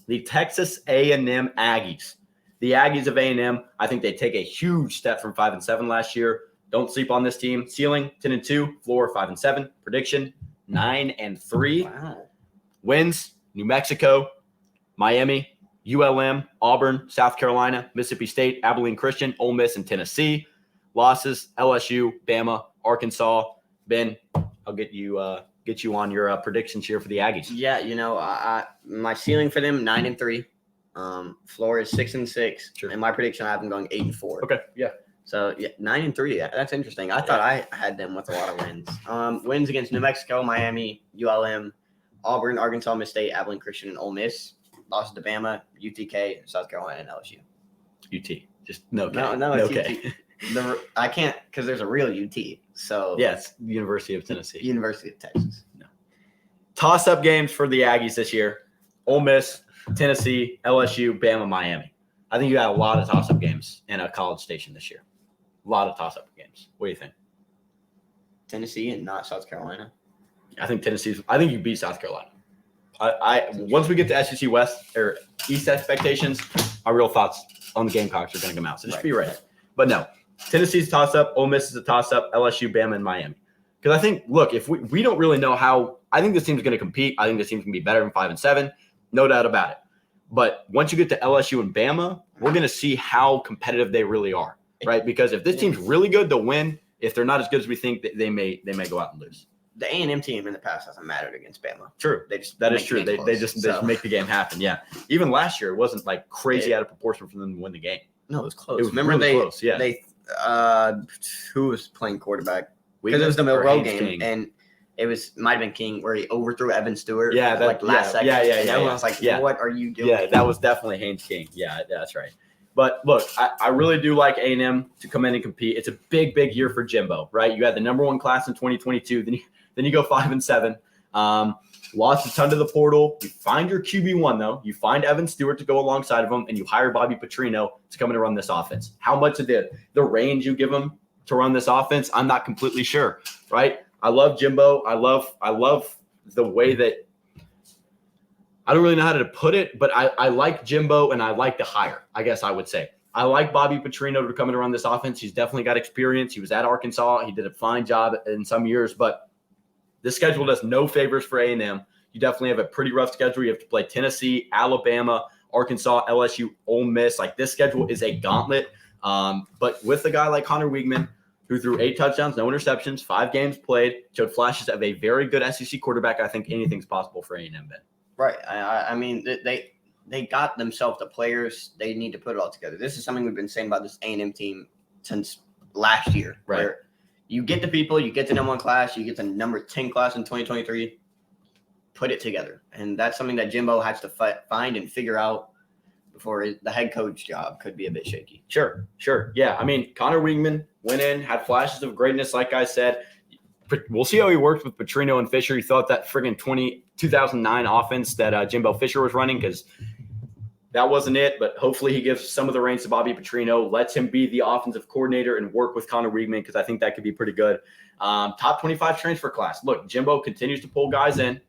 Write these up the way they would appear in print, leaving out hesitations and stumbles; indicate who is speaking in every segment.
Speaker 1: the Texas A&M Aggies. The Aggies of A&M, I think they take a huge step from 5-7 last year. Don't sleep on this team. Ceiling 10-2, floor 5-7. Prediction 9-3.
Speaker 2: Wow.
Speaker 1: Wins: New Mexico, Miami, ULM, Auburn, South Carolina, Mississippi State, Abilene Christian, Ole Miss, and Tennessee. Losses: LSU, Bama, Arkansas. Ben, I'll get you on your predictions here for the Aggies.
Speaker 2: Yeah, my ceiling for them 9-3. Floor is 6-6.
Speaker 1: Sure.
Speaker 2: And my prediction, I have them going 8-4.
Speaker 1: Okay, yeah.
Speaker 2: So 9-3. That's interesting. I thought I had them with a lot of wins. Wins against New Mexico, Miami, ULM, Auburn, Arkansas, Miss State, Abilene Christian, and Ole Miss. Losses to Bama, UTK, South Carolina, and LSU.
Speaker 1: UT. Just no.
Speaker 2: No, it's UT. I can't because there's a real UT. So
Speaker 1: yes, University of Tennessee.
Speaker 2: University of Texas.
Speaker 1: No. Toss-up games for the Aggies this year: Ole Miss, Tennessee, LSU, Bama, Miami. I think you got a lot of toss-up games in a College Station this year. A lot of toss-up games. What do you think?
Speaker 2: Tennessee and not South Carolina.
Speaker 1: I think you beat South Carolina. I once we get to SEC West or East expectations, our real thoughts on the Gamecocks are going to come out. So just be ready. But no, Tennessee's toss-up, Ole Miss is a toss-up, LSU, Bama, and Miami. Because I think, look, if we don't really know how – I think this team's going to compete. I think this team's going to be better than 5-7. No doubt about it. But once you get to LSU and Bama, we're going to see how competitive they really are, right? Because if this team's really good, they'll win. If they're not as good as we think, they may go out and lose.
Speaker 2: The A&M team in the past hasn't mattered against Bama.
Speaker 1: True. That is true. They just make the game happen. Yeah. Even last year, it wasn't like crazy out of proportion for them to win the game.
Speaker 2: No, it was close.
Speaker 1: It was really close. Yeah.
Speaker 2: Who was playing quarterback? Because it was the Monroe game, and it might have been King where he overthrew Evan Stewart.
Speaker 1: Yeah,
Speaker 2: last second.
Speaker 1: Yeah.
Speaker 2: Everyone was like, "What are you doing?"
Speaker 1: Yeah, that was definitely Haynes King. Yeah, that's right. But look, I really do like A&M to come in and compete. It's a big year for Jimbo, right? You had the number 1 class in 2022. Then you go 5-7. Lost a ton to the portal. You find your QB1 though. You find Evan Stewart to go alongside of him, and you hire Bobby Petrino to come in and run this offense. How much of the range you give him to run this offense, I'm not completely sure, right? I love Jimbo. I love the way that I don't really know how to put it, but I like Jimbo and I like the hire, I guess I would say. I like Bobby Petrino to come in and run this offense. He's definitely got experience. He was at Arkansas. He did a fine job in some years, but this schedule does no favors for A&M. You definitely have a pretty rough schedule. You have to play Tennessee, Alabama, Arkansas, LSU, Ole Miss. Like, this schedule is a gauntlet. But with a guy like Connor Weigman, who threw 8 touchdowns, no interceptions, 5 games played, showed flashes of a very good SEC quarterback, I think anything's possible for A&M, Ben.
Speaker 2: Right. I mean, they got themselves the players. They need to put it all together. This is something we've been saying about this A&M team since last year.
Speaker 1: Right.
Speaker 2: Where you get the people, you get the number 1 class, you get the number 10 class in 2023, put it together. And that's something that Jimbo has to find and figure out before the head coach job could be a bit shaky.
Speaker 1: Sure. Yeah, I mean, Connor Weigman went in, had flashes of greatness, like I said. We'll see how he works with Petrino and Fisher. He thought that friggin' 2009 offense that Jimbo Fisher was running, because that wasn't it. But hopefully he gives some of the reins to Bobby Petrino, lets him be the offensive coordinator and work with Connor Weigman, because I think that could be pretty good. Top 25 transfer class. Look, Jimbo continues to pull guys in.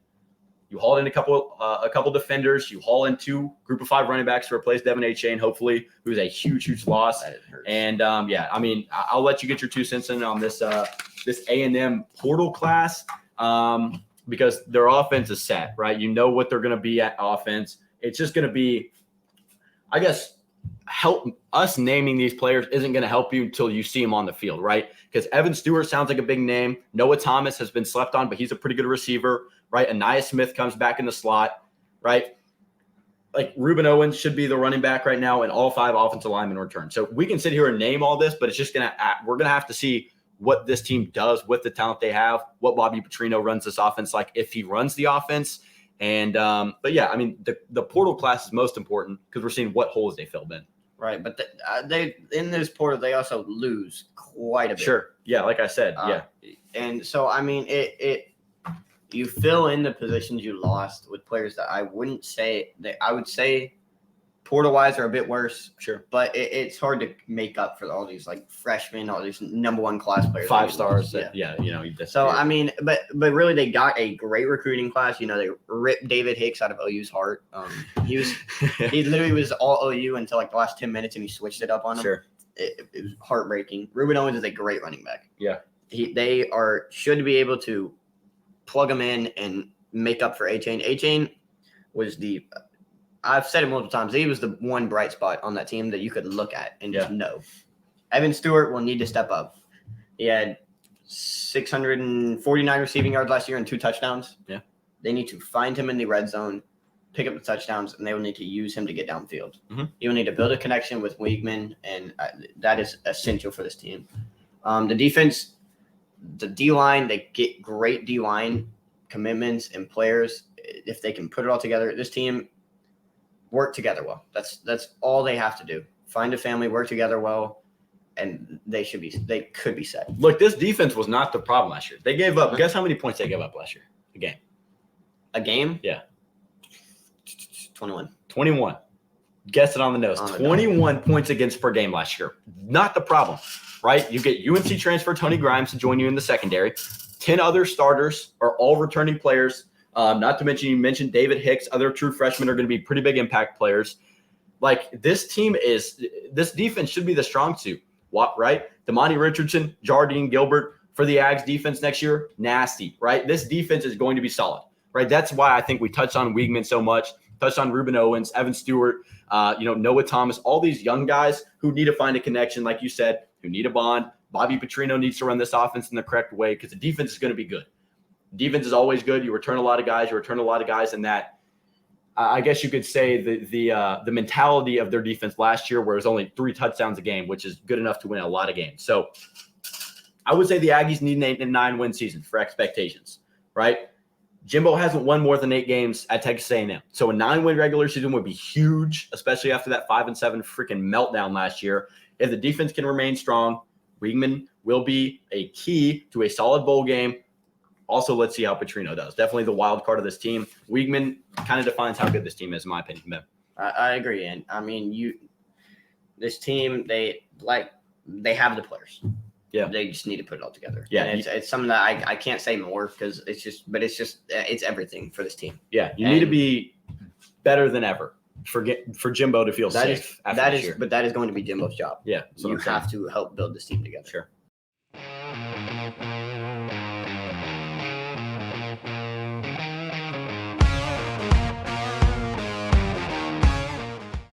Speaker 1: You haul in a couple defenders. You haul in 2 group of 5 running backs to replace Devin Achane, hopefully, who's a huge loss. And yeah, I mean, I'll let you get your 2 cents in on this A&M portal class, because their offense is set, right? You know what they're going to be at offense. It's just going to be, I guess, help us naming these players isn't going to help you until you see them on the field, right? Because Evan Stewart sounds like a big name. Noah Thomas has been slept on, but he's a pretty good receiver, right? Anaya Smith comes back in the slot, right? Like, Reuben Owens should be the running back right now, and all 5 offensive linemen return. So we can sit here and name all this, but it's just we're going to have to see what this team does with the talent they have, what Bobby Petrino runs this offense like, if he runs the offense. And but yeah, I mean, the portal class is most important because we're seeing what holes they filled in.
Speaker 2: Right, but they in this portal they also lose quite a bit.
Speaker 1: Sure, yeah, like I said, yeah.
Speaker 2: And so I mean, you fill in the positions you lost with players that I would say portal-wise are a bit worse.
Speaker 1: Sure.
Speaker 2: But it's hard to make up for all these like freshmen, all these number one class players.
Speaker 1: 5 stars.
Speaker 2: Yeah.
Speaker 1: So
Speaker 2: I mean, but really they got a great recruiting class. They ripped David Hicks out of OU's heart. He literally was all OU until like the last 10 minutes, and he switched it up on him.
Speaker 1: Sure.
Speaker 2: It was heartbreaking. Ruben Owens is a great running back.
Speaker 1: Yeah.
Speaker 2: They should be able to plug him in and make up for A-Chain. A-Chain was I've said it multiple times, he was the one bright spot on that team that you could look at and just know. Evan Stewart will need to step up. He had 649 receiving yards last year and 2 touchdowns.
Speaker 1: Yeah.
Speaker 2: They need to find him in the red zone, pick up the touchdowns, and they will need to use him to get downfield.
Speaker 1: Mm-hmm.
Speaker 2: You will need to build a connection with Weigman, and that is essential for this team. The defense, the D-line, they get great D-line commitments and players. If they can put it all together, this team work together well. That's all they have to do. Find a family, work together well, and they could be set.
Speaker 1: Look, this defense was not the problem last year. They gave up. Guess how many points they gave up last year? A game? Yeah. 21. Guess it on the nose. 21 points against per game last year. Not the problem, right? You get UNC transfer Tony Grimes to join you in the secondary. 10 other starters are all returning players. Not to mention, you mentioned David Hicks. Other true freshmen are going to be pretty big impact players. Like this defense should be the strong suit. What, right? Damani Richardson, Jardine Gilbert for the Aggies defense next year, nasty, right? This defense is going to be solid, right? That's why I think we touched on Weigman so much, touched on Ruben Owens, Evan Stewart, Noah Thomas, all these young guys who need to find a connection, like you said, who need a bond. Bobby Petrino needs to run this offense in the correct way because the defense is going to be good. Defense is always good. You return a lot of guys, and that I guess you could say the mentality of their defense last year, where it was only 3 touchdowns a game, which is good enough to win a lot of games. So I would say the Aggies need an 8-9 season for expectations, right? Jimbo hasn't won more than 8 games at Texas A&M. So a 9-win regular season would be huge, especially after that 5-7 freaking meltdown last year. If the defense can remain strong, Weigman will be a key to a solid bowl game. Also, let's see how Petrino does. Definitely the wild card of this team. Weigman kind of defines how good this team is, in my opinion. Ben.
Speaker 2: I agree, and I mean, this team, they have the players.
Speaker 1: Yeah,
Speaker 2: they just need to put it all together.
Speaker 1: Yeah,
Speaker 2: and it's something that I can't say more because it's everything for this team.
Speaker 1: Yeah, you need to be better than ever for Jimbo to feel safe.
Speaker 2: But that is going to be Jimbo's job.
Speaker 1: Yeah,
Speaker 2: so you have to help build this team together.
Speaker 1: Sure.